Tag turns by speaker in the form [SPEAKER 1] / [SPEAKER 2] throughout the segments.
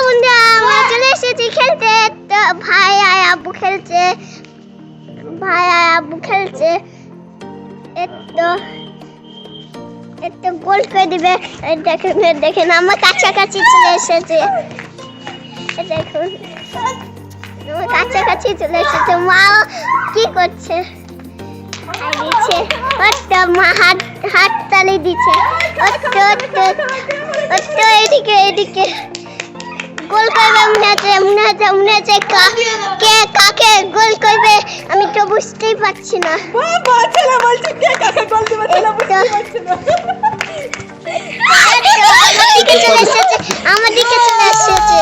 [SPEAKER 1] বন্ধুরা আমরা চলে এসেছি খেলতে। তো ভাই আর আব্বু খেলছে একটু গোল করে দিবে। দেখেন আমার কাছাকাছি চলে এসেছে। দেখুন আমার কাছাকাছি চলে এসেছে। মা কি করছে? মা হাত তালি দিচ্ছে। এদিকে গোল করবে মনে হচ্ছে কে কাকে গোল করবে আমি তো বুঝতেই পারছি না। আমার দিকে চলে এসেছে।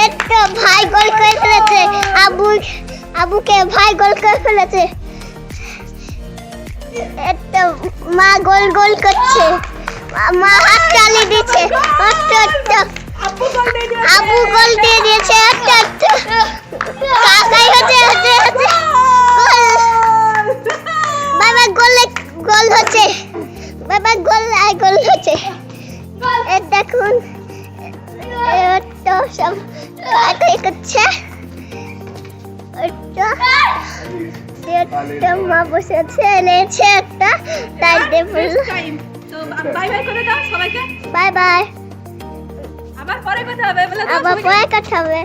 [SPEAKER 1] একটা ভাই গোল করে ফেলেছে। আবুকে ভাই গোল করে ফেলেছে। একটা মা গোল করছে। মা হাত তালি দিচ্ছে। আবু গোল দিয়ে দিয়েছে। কাকাই হচ্ছে বাবা গোল হচ্ছে। বাবা গোল হচ্ছে। দেখুন সব করছে। মা বসে আছে এনেছে একটা তাই
[SPEAKER 2] বাই বাই করে দাও সবাইকে।
[SPEAKER 1] Bye bye.
[SPEAKER 2] আবার পরে কথা হবে।
[SPEAKER 1] আবার পরে কথা হবে।